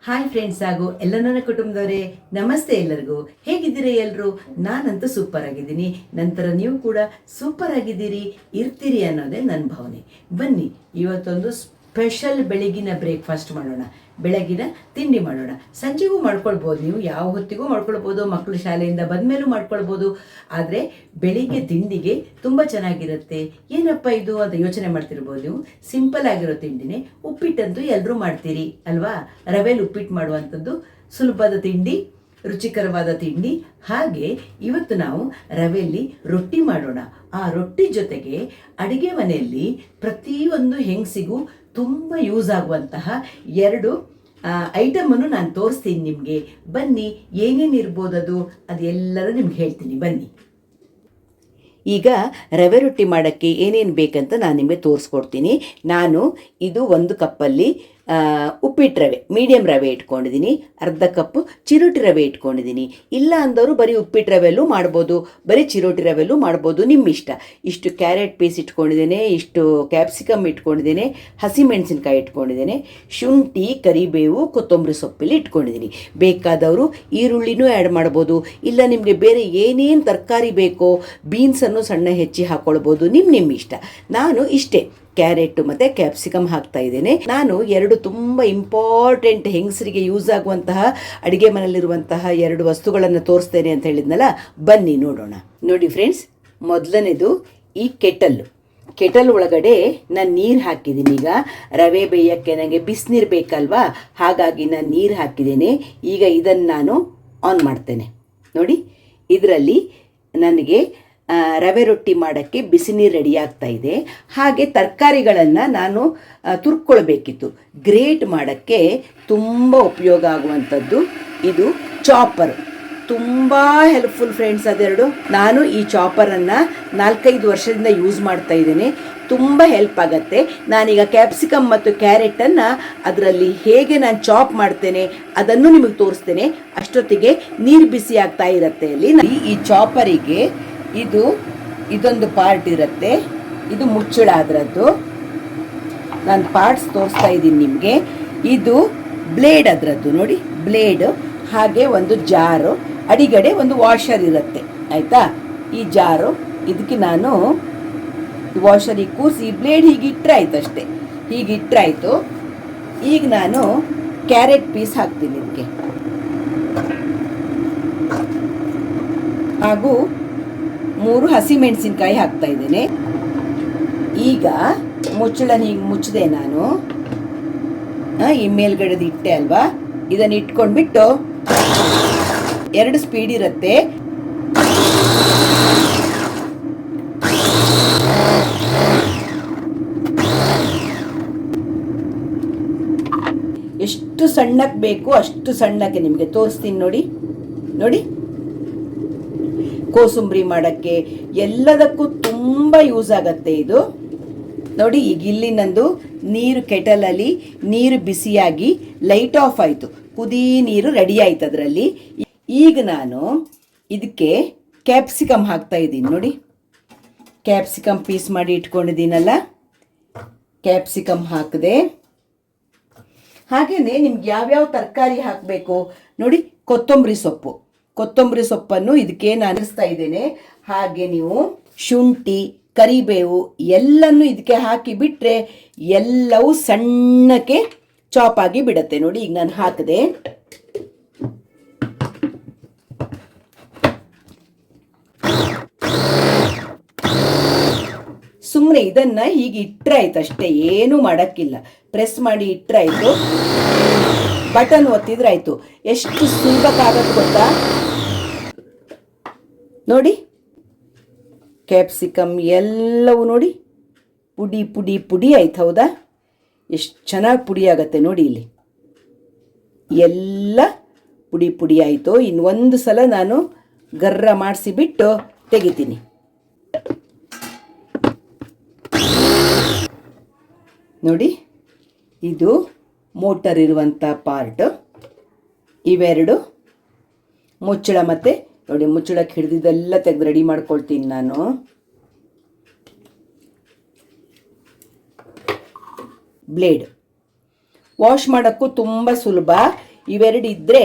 Hi friends ಹಾಗೂ ಎಲ್ಲ ನನ್ನ ಕುಟುಂಬದವರೇ, ನಮಸ್ತೆ ಎಲ್ಲರಿಗೂ. ಹೇಗಿದ್ದೀರಿ ಎಲ್ಲರೂ? ನಾನಂತೂ ಸೂಪರ್ ಆಗಿದ್ದೀನಿ. ನಂತರ ನೀವು ಕೂಡ ಸೂಪರ್ ಆಗಿದ್ದೀರಿ, ಇರ್ತೀರಿ ಅನ್ನೋದೇ ನನ್ನ ಭಾವನೆ. ಬನ್ನಿ ಇವತ್ತೊಂದು ಸ್ಪೆಷಲ್ ಬೆಳಗಿನ ಬ್ರೇಕ್ಫಾಸ್ಟ್ ಮಾಡೋಣ, ಬೆಳಗಿನ ತಿಂಡಿ ಮಾಡೋಣ. ಸಂಜೆಗೂ ಮಾಡ್ಕೊಳ್ಬೋದು, ನೀವು ಯಾವ ಹೊತ್ತಿಗೂ ಮಾಡ್ಕೊಳ್ಬೋದು, ಮಕ್ಕಳು ಶಾಲೆಯಿಂದ ಬಂದಮೇಲೂ ಮಾಡ್ಕೊಳ್ಬೋದು. ಆದರೆ ಬೆಳಿಗ್ಗೆ ತಿಂಡಿಗೆ ತುಂಬ ಚೆನ್ನಾಗಿರುತ್ತೆ. ಏನಪ್ಪ ಇದು ಅಂತ ಯೋಚನೆ ಮಾಡ್ತಿರ್ಬೋದು ನೀವು. ಸಿಂಪಲ್ ಆಗಿರೋ ತಿಂಡಿನೇ. ಉಪ್ಪಿಟ್ಟಂತೂ ಎಲ್ಲರೂ ಮಾಡ್ತೀರಿ ಅಲ್ವಾ? ರವೆಯಲ್ಲಿ ಉಪ್ಪಿಟ್ಟು ಮಾಡುವಂಥದ್ದು ಸುಲಭದ ತಿಂಡಿ, ರುಚಿಕರವಾದ ತಿಂಡಿ. ಹಾಗೆ ಇವತ್ತು ನಾವು ರವೆಯಲ್ಲಿ ರೊಟ್ಟಿ ಮಾಡೋಣ. ಆ ರೊಟ್ಟಿ ಜೊತೆಗೆ ಅಡಿಗೆ ಮನೆಯಲ್ಲಿ ಪ್ರತಿಯೊಂದು ಹೆಂಗಸಿಗೂ ತುಂಬ ಯೂಸ್ ಆಗುವಂತಹ ಎರಡು ಐಟಮನ್ನು ನಾನು ತೋರಿಸ್ತೀನಿ ನಿಮಗೆ. ಬನ್ನಿ, ಏನೇನು ಇರ್ಬೋದದು ಅದೆಲ್ಲರೂ ನಿಮ್ಗೆ ಹೇಳ್ತೀನಿ. ಬನ್ನಿ. ಈಗ ರವೆ ರೊಟ್ಟಿ ಮಾಡೋಕ್ಕೆ ಏನೇನು ಬೇಕಂತ ನಾನು ನಿಮಗೆ ತೋರಿಸ್ಕೊಡ್ತೀನಿ. ನಾನು ಇದು 1 ಕಪ್ಪಲ್ಲಿ ಉಪ್ಪಿಟ್ಟು ರವೆ, ಮೀಡಿಯಮ್ ರವೆ ಇಟ್ಕೊಂಡಿದ್ದೀನಿ. ಅರ್ಧ ಕಪ್ಪು ಚಿರೋಟಿ ರವೆ ಇಟ್ಕೊಂಡಿದ್ದೀನಿ. ಇಲ್ಲ ಅಂದವರು ಬರೀ ಉಪ್ಪಿಟ್ಟು ರವೆಲ್ಲೂ ಮಾಡ್ಬೋದು, ಬರೀ ಚಿರೋಟಿ ರವೆಲ್ಲೂ ಮಾಡ್ಬೋದು, ನಿಮ್ಮ ಇಷ್ಟ. ಇಷ್ಟು ಕ್ಯಾರೆಟ್ ಪೀಸ್ ಇಟ್ಕೊಂಡಿದ್ದೇನೆ, ಇಷ್ಟು ಕ್ಯಾಪ್ಸಿಕಮ್ ಇಟ್ಕೊಂಡಿದ್ದೇನೆ, ಹಸಿಮೆಣಸಿನ್ಕಾಯಿ ಇಟ್ಕೊಂಡಿದ್ದೇನೆ, ಶುಂಠಿ, ಕರಿಬೇವು, ಕೊತ್ತಂಬರಿ ಸೊಪ್ಪಲ್ಲಿ ಇಟ್ಕೊಂಡಿದ್ದೀನಿ. ಬೇಕಾದವರು ಈರುಳ್ಳಿನೂ ಆ್ಯಡ್ ಮಾಡ್ಬೋದು. ಇಲ್ಲ ನಿಮಗೆ ಬೇರೆ ಏನೇನು ತರಕಾರಿ ಬೇಕೋ ಬೀನ್ಸನ್ನು ಸಣ್ಣ ಹೆಚ್ಚಿ ಹಾಕ್ಕೊಳ್ಬೋದು, ನಿಮ್ಮ ಇಷ್ಟ. ನಾನು ಇಷ್ಟೇ ಕ್ಯಾರೆಟ್ ಮತ್ತು ಕ್ಯಾಪ್ಸಿಕಮ್ ಹಾಕ್ತಾ ಇದ್ದೇನೆ. ನಾನು 2 ತುಂಬ ಇಂಪಾರ್ಟೆಂಟ್ ಹೆಂಗಸರಿಗೆ ಯೂಸ್ ಆಗುವಂತಹ ಅಡುಗೆ ಮನೆಯಲ್ಲಿರುವಂತಹ 2 ವಸ್ತುಗಳನ್ನು ತೋರಿಸ್ತೇನೆ ಅಂತ ಹೇಳಿದ್ನಲ್ಲ. ಬನ್ನಿ ನೋಡೋಣ. ನೋಡಿ ಫ್ರೆಂಡ್ಸ್, ಮೊದಲನೇದು ಈ ಕೆಟಲ್ ಒಳಗಡೆ ನಾನು ನೀರು ಹಾಕಿದ್ದೀನಿ. ಈಗ ರವೆ ಬೇಯೋಕ್ಕೆ ನನಗೆ ಬಿಸಿನೀರು ಬೇಕಲ್ವಾ, ಹಾಗಾಗಿ ನಾನು ನೀರು ಹಾಕಿದ್ದೇನೆ. ಈಗ ಇದನ್ನು ನಾನು ಆನ್ ಮಾಡ್ತೇನೆ. ನೋಡಿ, ಇದರಲ್ಲಿ ನನಗೆ ರವೆ ರೊಟ್ಟಿ ಮಾಡೋಕ್ಕೆ ಬಿಸಿ ನೀರು ರೆಡಿ ಆಗ್ತಾ ಇದೆ. ಹಾಗೆ ತರಕಾರಿಗಳನ್ನು ನಾನು ತುರ್ಕೊಳ್ಬೇಕಿತ್ತು. ಗ್ರೇಟ್ ಮಾಡೋಕ್ಕೆ ತುಂಬ ಉಪಯೋಗ ಆಗುವಂಥದ್ದು ಇದು ಚಾಪರ್. ತುಂಬ ಹೆಲ್ಪ್ಫುಲ್ ಫ್ರೆಂಡ್ಸ್ ಅದೆರಡು. ನಾನು ಈ ಚಾಪರನ್ನು 4-5 ವರ್ಷದಿಂದ ಯೂಸ್ ಮಾಡ್ತಾ ಇದ್ದೇನೆ. ತುಂಬ ಹೆಲ್ಪ್ ಆಗುತ್ತೆ. ನಾನೀಗ ಕ್ಯಾಪ್ಸಿಕಮ್ ಮತ್ತು ಕ್ಯಾರೆಟನ್ನು ಅದರಲ್ಲಿ ಹೇಗೆ ನಾನು ಚಾಪ್ ಮಾಡ್ತೇನೆ ಅದನ್ನು ನಿಮಗೆ ತೋರಿಸ್ತೇನೆ. ಅಷ್ಟೊತ್ತಿಗೆ ನೀರು ಬಿಸಿ ಆಗ್ತಾ ಇರುತ್ತೆ ಅಲ್ಲಿ. ಈ ಚಾಪರಿಗೆ ಇದೊಂದು ಪಾರ್ಟ್ ಇರುತ್ತೆ, ಇದು ಮುಚ್ಚಳ ಅದರದ್ದು. ನಾನು ಪಾರ್ಟ್ಸ್ ತೋರಿಸ್ತಾ ಇದ್ದೀನಿ ನಿಮಗೆ. ಇದು ಬ್ಲೇಡ್ ಅದರದ್ದು, ನೋಡಿ ಬ್ಲೇಡ್. ಹಾಗೆ ಒಂದು ಜಾರು, ಅಡಿಗಡೆ ಒಂದು ವಾಷರ್ ಇರುತ್ತೆ, ಆಯಿತಾ? ಈ ಜಾರು, ಇದಕ್ಕೆ ನಾನು ವಾಷರಿಗೆ ಕೂರಿಸಿ ಬ್ಲೇಡ್ ಹೀಗೆ ಇಟ್ಟರೆ ಆಯ್ತು, ಅಷ್ಟೇ. ಹೀಗಿಟ್ಟರಾಯ್ತು. ಈಗ ನಾನು ಕ್ಯಾರೆಟ್ ಪೀಸ್ ಹಾಕ್ತೀನಿ ಇದಕ್ಕೆ, ಹಾಗೂ 3 ಹಸಿಮೆಣಸಿನ್ಕಾಯಿ ಹಾಕ್ತಾ ಇದ್ದೇನೆ. ಈಗ ಮುಚ್ಚಳನ ಹೀಗೆ ಮುಚ್ಚದೆ ನಾನು ಈ ಮೇಲ್ಗಡೆದು ಇಟ್ಟೆ ಅಲ್ವಾ, ಇದನ್ನು ಇಟ್ಕೊಂಡ್ಬಿಟ್ಟು 2 ಸ್ಪೀಡ್ ಇರುತ್ತೆ. ಎಷ್ಟು ಸಣ್ಣಕ್ಕೆ ಬೇಕು ಅಷ್ಟು ಸಣ್ಣಕ್ಕೆ ನಿಮಗೆ ತೋರಿಸ್ತೀನಿ. ನೋಡಿ, ಕೋಸಂಬರಿ ಮಾಡೋಕ್ಕೆ ಎಲ್ಲದಕ್ಕೂ ತುಂಬ ಯೂಸ್ ಆಗುತ್ತೆ ಇದು. ನೋಡಿ, ಈಗ ಇಲ್ಲಿ ನಂದು ನೀರು ಕೆಟಲಲ್ಲಿ ನೀರು ಬಿಸಿಯಾಗಿ ಲೈಟ್ ಆಫ್ ಆಯಿತು, ಕುದಿ ನೀರು ರೆಡಿ ಆಯ್ತು ಅದರಲ್ಲಿ. ಈಗ ನಾನು ಇದಕ್ಕೆ ಕ್ಯಾಪ್ಸಿಕಮ್ ಹಾಕ್ತಾ ಇದ್ದೀನಿ. ನೋಡಿ, ಕ್ಯಾಪ್ಸಿಕಮ್ ಪೀಸ್ ಮಾಡಿ ಇಟ್ಕೊಂಡಿದ್ದೀನಲ್ಲ, ಕ್ಯಾಪ್ಸಿಕಮ್ ಹಾಕಿದೆ. ಹಾಗೆಯೇ ನಿಮ್ಗೆ ಯಾವ್ಯಾವ ತರಕಾರಿ ಹಾಕಬೇಕು ನೋಡಿ. ಕೊತ್ತಂಬರಿ ಸೊಪ್ಪನ್ನು ಇದಕ್ಕೆ ನಾನು ಇರಿಸ್ತಾ ಇದ್ದೇನೆ. ಹಾಗೆ ನೀವು ಶುಂಠಿ, ಕರಿಬೇವು ಎಲ್ಲನೂ ಇದಕ್ಕೆ ಹಾಕಿ ಬಿಟ್ಟರೆ ಎಲ್ಲವೂ ಸಣ್ಣಕ್ಕೆ ಚಾಪ್ ಆಗಿ ಬಿಡುತ್ತೆ. ನೋಡಿ, ಈಗ ನಾನು ಹಾಕಿದೆ. ಸುಮ್ಮನೆ ಇದನ್ನು ಹೀಗೆ ಇಟ್ಟರೆ ಆಯ್ತು, ಅಷ್ಟೇ, ಏನೂ ಮಾಡೋಕ್ಕಿಲ್ಲ. ಪ್ರೆಸ್ ಮಾಡಿ ಇಟ್ಟರೆ ಆಯಿತು, ಬಟನ್ ಒತ್ತಿದ್ರೆ ಆಯಿತು. ಎಷ್ಟು ಸುಲಭಕ್ಕಾಗತ್ತೆ ಗೊತ್ತಾ? ನೋಡಿ, ಕ್ಯಾಪ್ಸಿಕಮ್ ಎಲ್ಲವೂ ನೋಡಿ ಪುಡಿ ಆಯ್ತು, ಹೌದಾ? ಎಷ್ಟು ಚೆನ್ನಾಗಿ ಪುಡಿ ಆಗುತ್ತೆ ನೋಡಿ. ಇಲ್ಲಿ ಎಲ್ಲ ಪುಡಿ ಆಯಿತು. ಇನ್ನು ಒಂದು ಸಲ ನಾನು ಗರ್ರ ಮಾಡಿಸಿಬಿಟ್ಟು ತೆಗಿತೀನಿ. ನೋಡಿ, ಇದು ಮೋಟರ್ ಇರುವಂಥ ಪಾರ್ಟ್. ಇವೆರಡು ಮುಚ್ಚಳ, ಮತ್ತು ನೋಡಿ ಮುಚ್ಚಳಕ್ಕೆ ಹಿಡಿದಿದ್ದೆಲ್ಲ ತೆಗೆದು ರೆಡಿ ಮಾಡ್ಕೊಳ್ತೀನಿ ನಾನು. ಬ್ಲೇಡ್ ವಾಶ್ ಮಾಡೋಕ್ಕೂ ತುಂಬ ಸುಲಭ. ಇವೆರಡು ಇದ್ದರೆ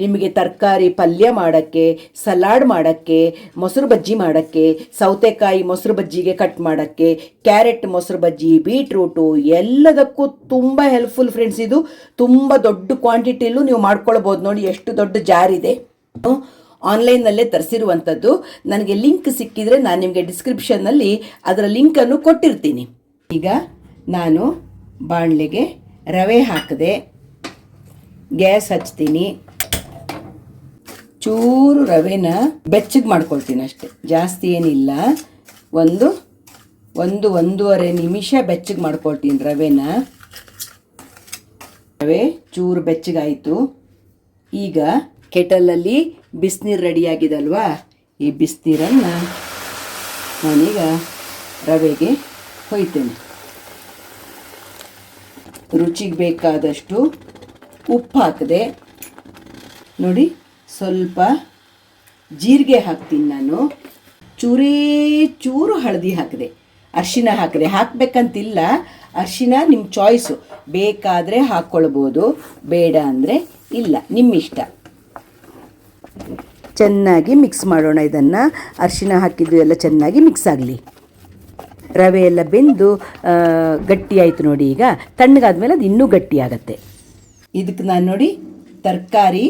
ನಿಮಗೆ ತರಕಾರಿ ಪಲ್ಯ ಮಾಡೋಕ್ಕೆ, ಸಲಾಡ್ ಮಾಡೋಕ್ಕೆ, ಮೊಸರು ಬಜ್ಜಿ ಮಾಡೋಕ್ಕೆ, ಸೌತೆಕಾಯಿ ಮೊಸರು ಬಜ್ಜಿಗೆ ಕಟ್ ಮಾಡೋಕ್ಕೆ, ಕ್ಯಾರೆಟ್ ಮೊಸರು ಬಜ್ಜಿ, ಬೀಟ್ರೂಟು ಎಲ್ಲದಕ್ಕೂ ತುಂಬ ಹೆಲ್ಪ್ಫುಲ್ ಫ್ರೆಂಡ್ಸ್. ಇದು ತುಂಬ ದೊಡ್ಡ ಕ್ವಾಂಟಿಟಿಯಲ್ಲೂ ನೀವು ಮಾಡ್ಕೊಳ್ಬೋದು. ನೋಡಿ ಎಷ್ಟು ದೊಡ್ಡ ಜಾರ್ ಇದೆ. ಆನ್ಲೈನ್ನಲ್ಲೇ ತರಿಸಿರುವಂಥದ್ದು. ನನಗೆ ಲಿಂಕ್ ಸಿಕ್ಕಿದರೆ ನಾನು ನಿಮಗೆ ಡಿಸ್ಕ್ರಿಪ್ಷನ್ನಲ್ಲಿ ಅದರ ಲಿಂಕನ್ನು ಕೊಟ್ಟಿರ್ತೀನಿ. ಈಗ ನಾನು ಬಾಣಲೆಗೆ ರವೆ ಹಾಕಿದೆ, ಗ್ಯಾಸ್ ಹಚ್ತೀನಿ. ಚೂರು ರವೆನ ಬೆಚ್ಚಗೆ ಮಾಡ್ಕೊಳ್ತೀನಿ ಅಷ್ಟೆ, ಜಾಸ್ತಿ ಏನಿಲ್ಲ. ಒಂದೂವರೆ ನಿಮಿಷ ಬೆಚ್ಚಗೆ ಮಾಡ್ಕೊಳ್ತೀನಿ ರವೆನ. ರವೆ ಚೂರು ಬೆಚ್ಚಗಾಯಿತು. ಈಗ ಕೆಟಲಲ್ಲಿ ಬಿಸಿನೀರು ರೆಡಿಯಾಗಿದಲ್ವಾ, ಈ ಬಿಸಿನೀರನ್ನು ನಾನೀಗ ರವೆಗೆ ಹೊಯ್ತೇನೆ. ರುಚಿಗೆ ಬೇಕಾದಷ್ಟು ಉಪ್ಪು ಹಾಕಿದೆ. ನೋಡಿ, ಸ್ವಲ್ಪ ಜೀರಿಗೆ ಹಾಕ್ತೀನಿ ನಾನು. ಚೂರು ಹಳದಿ ಹಾಕಿದೆ, ಅರಿಶಿನ ಹಾಕಿದೆ. ಹಾಕಬೇಕಂತಿಲ್ಲ, ಅರಿಶಿನ ನಿಮ್ಮ ಚಾಯ್ಸು. ಬೇಕಾದರೆ ಹಾಕ್ಕೊಳ್ಬೋದು, ಬೇಡ ಅಂದರೆ ಇಲ್ಲ, ನಿಮ್ಮ ಇಷ್ಟ. ಚೆನ್ನಾಗಿ ಮಿಕ್ಸ್ ಮಾಡೋಣ ಇದನ್ನು. ಅರಿಶಿನ ಹಾಕಿದ್ದು ಎಲ್ಲ ಚೆನ್ನಾಗಿ ಮಿಕ್ಸ್ ಆಗಲಿ. ರವೆ ಎಲ್ಲ ಬೆಂದು ಗಟ್ಟಿ ಆಯಿತು ನೋಡಿ. ಈಗ ತಣ್ಣಗಾದ್ಮೇಲೆ ಅದು ಇನ್ನೂ ಗಟ್ಟಿ ಆಗುತ್ತೆ. ಇದಕ್ಕೆ ನಾನು ನೋಡಿ ತರಕಾರಿ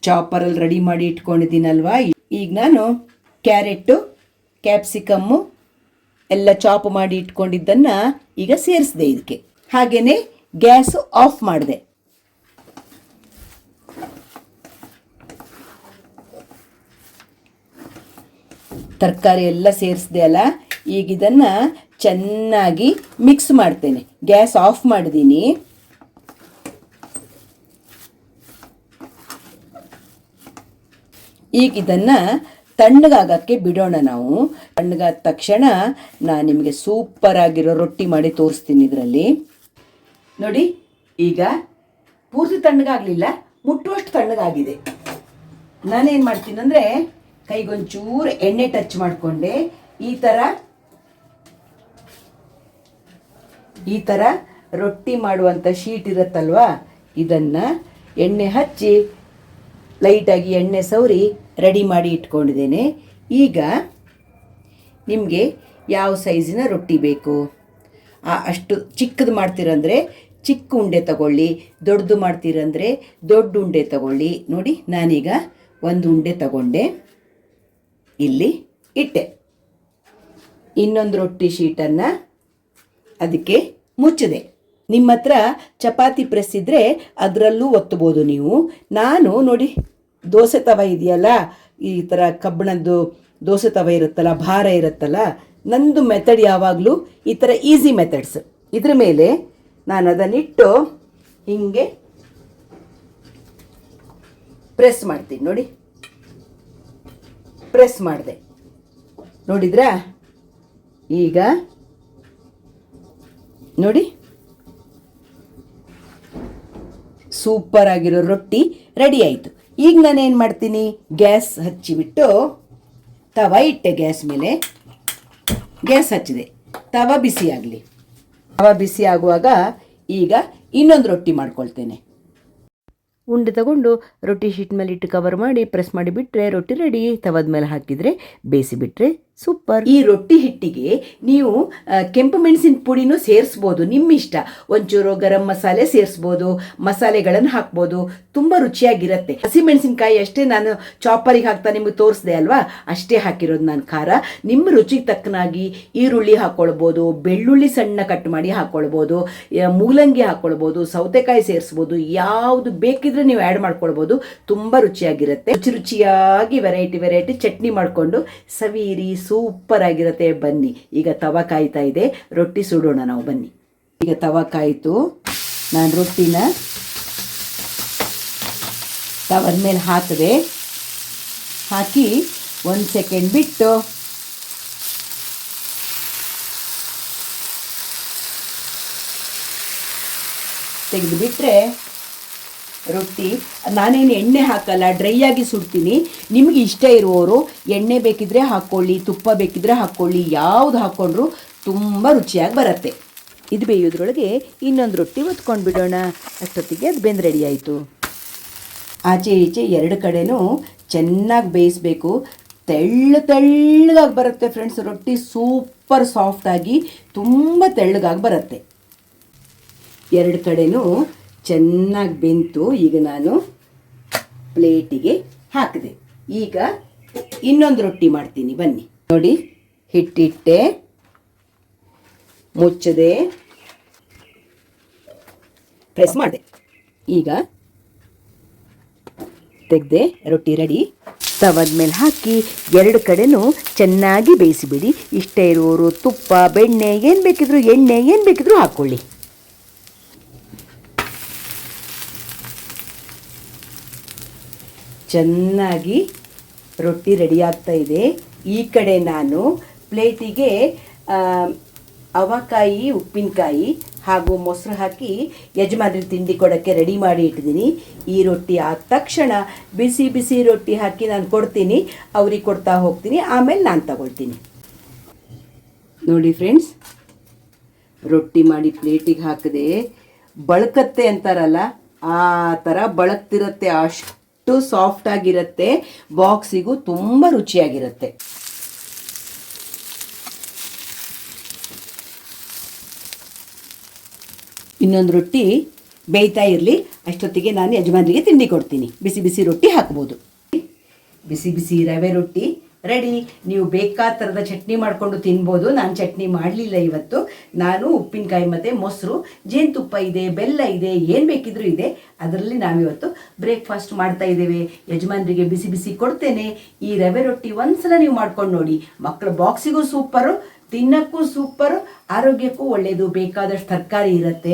ಚಾಪರಲ್ಲಿ ರೆಡಿ ಮಾಡಿ ಇಟ್ಕೊಂಡಿದ್ದೀನಲ್ವಾ. ಈಗ ನಾನು ಕ್ಯಾರೆಟು, ಕ್ಯಾಪ್ಸಿಕಮ್ಮು ಎಲ್ಲ ಚಾಪ್ ಮಾಡಿ ಇಟ್ಕೊಂಡಿದ್ದನ್ನು ಈಗ ಸೇರಿಸಿದೆ ಇದಕ್ಕೆ. ಹಾಗೆಯೇ ಗ್ಯಾಸು ಆಫ್ ಮಾಡಿದೆ. ತರಕಾರಿ ಎಲ್ಲ ಸೇರಿಸಿದೆ ಅಲ್ಲ. ಈಗ ಇದನ್ನು ಚೆನ್ನಾಗಿ ಮಿಕ್ಸ್ ಮಾಡ್ತೇನೆ. ಗ್ಯಾಸ್ ಆಫ್ ಮಾಡಿದ್ದೀನಿ. ಈಗ ಇದನ್ನು ತಣ್ಣಗಾಗಕ್ಕೆ ಬಿಡೋಣ ನಾವು. ತಣ್ಣಗಾದ ತಕ್ಷಣ ನಾನು ನಿಮಗೆ ಸೂಪರ್ ಆಗಿರೋ ರೊಟ್ಟಿ ಮಾಡಿ ತೋರಿಸ್ತೀನಿ ಇದರಲ್ಲಿ. ನೋಡಿ, ಈಗ ಪೂರ್ತಿ ತಣ್ಣಗಾಗಲಿಲ್ಲ, ಮುಟ್ಟುವಷ್ಟು ತಣ್ಣಗಾಗಿದೆ. ನಾನೇನು ಮಾಡ್ತೀನಿ ಅಂದರೆ ಕೈಗೊಂಚೂರು ಎಣ್ಣೆ ಟಚ್ ಮಾಡಿಕೊಂಡೆ ಈ ಥರ ರೊಟ್ಟಿ ಮಾಡುವಂಥ ಶೀಟ್ ಇರುತ್ತಲ್ವಾ, ಇದನ್ನು ಎಣ್ಣೆ ಹಚ್ಚಿ ಲೈಟಾಗಿ ಎಣ್ಣೆ ಸವರಿ ರೆಡಿ ಮಾಡಿ ಇಟ್ಕೊಂಡಿದ್ದೇನೆ. ಈಗ ನಿಮಗೆ ಯಾವ ಸೈಜಿನ ರೊಟ್ಟಿ ಬೇಕು, ಅಷ್ಟು ಚಿಕ್ಕದು ಮಾಡ್ತೀರಂದರೆ ಚಿಕ್ಕ ಉಂಡೆ ತಗೊಳ್ಳಿ, ದೊಡ್ಡದು ಮಾಡ್ತೀರಂದರೆ ದೊಡ್ಡ ಉಂಡೆ ತಗೊಳ್ಳಿ. ನೋಡಿ, ನಾನೀಗ ಒಂದು ಉಂಡೆ ತಗೊಂಡೆ, ಇಲ್ಲಿ ಇಟ್ಟೆ. ಇನ್ನೊಂದು ರೊಟ್ಟಿ ಶೀಟನ್ನು ಅದಕ್ಕೆ ಮುಚ್ಚಿದೆ. ನಿಮ್ಮ ಹತ್ರ ಚಪಾತಿ ಪ್ರೆಸ್ ಇದ್ದರೆ ಅದರಲ್ಲೂ ಒತ್ತಬೋದು ನೀವು. ನಾನು ನೋಡಿ, ದೋಸೆ ತವ ಇದೆಯಲ್ಲ, ಈ ಥರ ಕಬ್ಬಿಣದ್ದು ದೋಸೆ ತವ ಇರುತ್ತಲ್ಲ, ಭಾರ ಇರುತ್ತಲ್ಲ, ನಂದು ಮೆಥಡ್ ಯಾವಾಗಲೂ ಈ ಥರ ಈಸಿ ಮೆಥಡ್ಸ್. ಇದ್ರ ಮೇಲೆ ನಾನು ಅದನ್ನಿಟ್ಟು ಹೀಗೆ ಪ್ರೆಸ್ ಮಾಡ್ತೀನಿ. ನೋಡಿ, ಪ್ರೆಸ್ ಮಾಡಿದೆ, ನೋಡಿದ್ರಾ? ಈಗ ನೋಡಿ, ಸೂಪರ್ ಆಗಿರೋ ರೊಟ್ಟಿ ರೆಡಿ ಆಯಿತು. ಈಗ ನಾನೇನು ಮಾಡ್ತೀನಿ, ಗ್ಯಾಸ್ ಹಚ್ಚಿಬಿಟ್ಟು ತವ ಇಟ್ಟೆ. ಗ್ಯಾಸ್ ಮೇಲೆ ಗ್ಯಾಸ್ ಹಚ್ಚಿದೆ, ತವ ಬಿಸಿ ಆಗಲಿ. ತವ ಬಿಸಿ ಆಗುವಾಗ ಈಗ ಇನ್ನೊಂದು ರೊಟ್ಟಿ ಮಾಡ್ಕೊಳ್ತೇನೆ. ಉಂಡೆ ತಗೊಂಡು ರೊಟ್ಟಿ ಶೀಟ್ ಮೇಲೆ ಇಟ್ಟು ಕವರ್ ಮಾಡಿ ಪ್ರೆಸ್ ಮಾಡಿ ಬಿಟ್ಟರೆ ರೊಟ್ಟಿ ರೆಡಿ. ತವದ ಮೇಲೆ ಹಾಕಿದರೆ ಬೇಯಿಸಿಬಿಟ್ರೆ ಸೂಪರ್. ಈ ರೊಟ್ಟಿ ಹಿಟ್ಟಿಗೆ ನೀವು ಕೆಂಪು ಮೆಣಸಿನ ಪುಡಿನೂ ಸೇರಿಸ್ಬೋದು, ನಿಮ್ಮ ಇಷ್ಟ. ಒಂಚೂರು ಗರಂ ಮಸಾಲೆ ಸೇರಿಸ್ಬೋದು, ಮಸಾಲೆಗಳನ್ನು ಹಾಕ್ಬೋದು, ತುಂಬ ರುಚಿಯಾಗಿರುತ್ತೆ. ಹಸಿಮೆಣಸಿನ್ಕಾಯಿ ಅಷ್ಟೇ ನಾನು ಚಾಪರಿಗೆ ಹಾಕ್ತಾ ನಿಮಗೆ ತೋರಿಸ್ದೆ ಅಲ್ವಾ, ಅಷ್ಟೇ ಹಾಕಿರೋದು ನಾನು ಖಾರ. ನಿಮ್ಮ ರುಚಿಗೆ ತಕ್ಕನಾಗಿ ಈರುಳ್ಳಿ ಹಾಕ್ಕೊಳ್ಬೋದು, ಬೆಳ್ಳುಳ್ಳಿ ಸಣ್ಣ ಕಟ್ ಮಾಡಿ ಹಾಕ್ಕೊಳ್ಬೋದು, ಮೂಲಂಗಿ ಹಾಕ್ಕೊಳ್ಬೋದು, ಸೌತೆಕಾಯಿ ಸೇರಿಸ್ಬೋದು, ಯಾವುದು ಬೇಕಿದ್ರೆ ನೀವು ಆ್ಯಡ್ ಮಾಡ್ಕೊಳ್ಬೋದು. ತುಂಬ ರುಚಿಯಾಗಿರುತ್ತೆ. ರುಚಿಯಾಗಿ ವೆರೈಟಿ ಚಟ್ನಿ ಮಾಡಿಕೊಂಡು ಸವೀರಿ, ಸೂಪರ್ ಆಗಿರುತ್ತೆ. ಬನ್ನಿ, ಈಗ ತವ ಕಾಯ್ತಾ ಇದೆ, ರೊಟ್ಟಿ ಸುಡೋಣ ನಾವು. ಬನ್ನಿ, ಈಗ ತವ ಕಾಯಿತು. ನಾನು ರೊಟ್ಟಿನ ತವದ ಮೇಲೆ ಹಾಕಿದೆ. ಹಾಕಿ 1 ಸೆಕೆಂಡ್ ಬಿಟ್ಟು ತೆಗೆದುಬಿಟ್ರೆ ರೊಟ್ಟಿ. ನಾನೇನು ಎಣ್ಣೆ ಹಾಕಲ್ಲ, ಡ್ರೈ ಆಗಿ ಸುಡ್ತೀನಿ. ನಿಮಗೆ ಇಷ್ಟ ಇರುವವರು ಎಣ್ಣೆ ಬೇಕಿದ್ರೆ ಹಾಕ್ಕೊಳ್ಳಿ, ತುಪ್ಪ ಬೇಕಿದ್ರೆ ಹಾಕ್ಕೊಳ್ಳಿ, ಯಾವುದು ಹಾಕ್ಕೊಂಡ್ರೂ ತುಂಬ ರುಚಿಯಾಗಿ ಬರುತ್ತೆ. ಇದು ಬೇಯೋದ್ರೊಳಗೆ ಇನ್ನೊಂದು ರೊಟ್ಟಿ ಒತ್ಕೊಂಡು ಬಿಡೋಣ. ಅಷ್ಟೊತ್ತಿಗೆ ಅದು ಬೆಂದು ರೆಡಿ ಆಯಿತು. ಆಚೆ ಈಚೆ ಎರಡು ಕಡೆನೂ ಚೆನ್ನಾಗಿ ಬೇಯಿಸಬೇಕು. ತೆಳ್ಳಗಾಗಿ ಬರುತ್ತೆ ಫ್ರೆಂಡ್ಸ್. ರೊಟ್ಟಿ ಸೂಪರ್ ಸಾಫ್ಟಾಗಿ ತುಂಬ ತೆಳ್ಳಗಾಗಿ ಬರುತ್ತೆ. ಎರಡು ಕಡೆನೂ ಚೆನ್ನಾಗಿ ಬೆಂತು. ಈಗ ನಾನು ಪ್ಲೇಟಿಗೆ ಹಾಕಿದೆ. ಈಗ ಇನ್ನೊಂದು ರೊಟ್ಟಿ ಮಾಡ್ತೀನಿ ಬನ್ನಿ. ನೋಡಿ, ಹಿಟ್ಟಿಟ್ಟೆ, ಮುಚ್ಚದೆ, ಪ್ರೆಸ್ ಮಾಡಿದೆ. ಈಗ ತೆಗೆದೆ, ರೊಟ್ಟಿ ರೆಡಿ. ತವದ ಮೇಲೆ ಹಾಕಿ ಎರಡು ಕಡೆನೂ ಚೆನ್ನಾಗಿ ಬೇಯಿಸಿಬಿಡಿ. ಇಷ್ಟ ಇರುವವರು ತುಪ್ಪ, ಬೆಣ್ಣೆ ಏನು ಬೇಕಿದ್ರು, ಎಣ್ಣೆ ಏನು ಬೇಕಿದ್ರು ಹಾಕ್ಕೊಳ್ಳಿ. ಚೆನ್ನಾಗಿ ರೊಟ್ಟಿ ರೆಡಿ ಆಗ್ತಾ ಇದೆ. ಈ ಕಡೆ ನಾನು ಪ್ಲೇಟಿಗೆ ಅವಕಾಯಿ, ಉಪ್ಪಿನಕಾಯಿ ಹಾಗೂ ಮೊಸರು ಹಾಕಿ ಯಜಮಾನ್ರಿಗೆ ತಿಂಡಿ ಕೊಡೋಕ್ಕೆ ರೆಡಿ ಮಾಡಿ ಇಟ್ಟಿದ್ದೀನಿ. ಈ ರೊಟ್ಟಿ ಆದ ತಕ್ಷಣ ಬಿಸಿ ಬಿಸಿ ರೊಟ್ಟಿ ಹಾಕಿ ನಾನು ಕೊಡ್ತೀನಿ, ಅವ್ರಿಗೆ ಕೊಡ್ತಾ ಹೋಗ್ತೀನಿ, ಆಮೇಲೆ ನಾನು ತಗೊಳ್ತೀನಿ. ನೋಡಿ ಫ್ರೆಂಡ್ಸ್, ರೊಟ್ಟಿ ಮಾಡಿ ಪ್ಲೇಟಿಗೆ ಹಾಕಿದೆ. ಬಳಕತ್ತೆ ಅಂತಾರಲ್ಲ, ಆ ಥರ ಬಳಕ್ತಿರುತ್ತೆ. ಅಷ್ಟು ಸಾಫ್ಟಾಗಿರುತ್ತೆ. ಬಾಕ್ಸಿಗೂ ತುಂಬ ರುಚಿಯಾಗಿರುತ್ತೆ. ಇನ್ನೊಂದು ರೊಟ್ಟಿ ಬೇಯ್ತಾ ಇರಲಿ, ಅಷ್ಟೊತ್ತಿಗೆ ನಾನು ಯಜಮಾನರಿಗೆ ತಿಂಡಿ ಕೊಡ್ತೀನಿ. ಬಿಸಿ ಬಿಸಿ ರೊಟ್ಟಿ ಹಾಕ್ಬೋದು. ಬಿಸಿ ಬಿಸಿ ರವೆ ರೊಟ್ಟಿ ರೆಡಿ. ನೀವು ಬೇಕಾದ ಥರದ ಚಟ್ನಿ ಮಾಡಿಕೊಂಡು ತಿನ್ಬೋದು. ನಾನು ಚಟ್ನಿ ಮಾಡಲಿಲ್ಲ ಇವತ್ತು. ನಾನು ಉಪ್ಪಿನಕಾಯಿ ಮತ್ತು ಮೊಸರು, ಜೇನುತುಪ್ಪ ಇದೆ, ಬೆಲ್ಲ ಇದೆ, ಏನು ಬೇಕಿದ್ರೂ ಇದೆ. ಅದರಲ್ಲಿ ನಾವಿವತ್ತು ಬ್ರೇಕ್ಫಾಸ್ಟ್ ಮಾಡ್ತಾ ಇದ್ದೇವೆ. ಯಜಮಾನರಿಗೆ ಬಿಸಿ ಬಿಸಿ ಕೊಡ್ತೇನೆ. ಈ ರವೆ ರೊಟ್ಟಿ ಒಂದ್ಸಲ ನೀವು ಮಾಡ್ಕೊಂಡು ನೋಡಿ. ಮಕ್ಕಳ ಬಾಕ್ಸಿಗೂ ಸೂಪರು, ತಿನ್ನಕ್ಕೂ ಸೂಪರು, ಆರೋಗ್ಯಕ್ಕೂ ಒಳ್ಳೆಯದು. ಬೇಕಾದಷ್ಟು ತರಕಾರಿ ಇರುತ್ತೆ,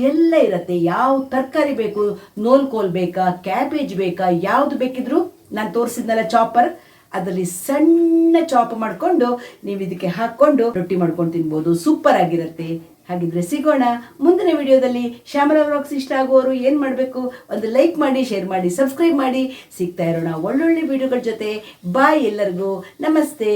ಎಲ್ಲ ಇರುತ್ತೆ. ಯಾವ ತರಕಾರಿ ಬೇಕು, ನೋಲ್ಕೋಲ್ ಬೇಕಾ, ಕ್ಯಾಬೇಜ್ ಬೇಕಾ, ಯಾವುದು ಬೇಕಿದ್ರು ನಾನು ತೋರಿಸಿದ್ನಲ್ಲ ಚಾಪರ್, ಅದರಲ್ಲಿ ಸಣ್ಣ ಚಾಪ್ ಮಾಡಿಕೊಂಡು ನೀವು ಇದಕ್ಕೆ ಹಾಕ್ಕೊಂಡು ರೊಟ್ಟಿ ಮಾಡ್ಕೊಂಡು ತಿನ್ಬೋದು. ಸೂಪರ್ ಆಗಿರುತ್ತೆ. ಹಾಗಿದ್ರೆ ಸಿಗೋಣ ಮುಂದಿನ ವಿಡಿಯೋದಲ್ಲಿ. ಶ್ಯಾಮಲಾ ವ್ಲಾಗ್ಸ್ ಇಷ್ಟ ಆಗುವವರು ಏನು ಮಾಡಬೇಕು, ಒಂದು ಲೈಕ್ ಮಾಡಿ, ಶೇರ್ ಮಾಡಿ, ಸಬ್ಸ್ಕ್ರೈಬ್ ಮಾಡಿ. ಸಿಗ್ತಾ ಇರೋಣ ಒಳ್ಳೊಳ್ಳೆ ವಿಡಿಯೋಗಳ ಜೊತೆ. ಬಾಯ್ ಎಲ್ಲರಿಗೂ. ನಮಸ್ತೆ.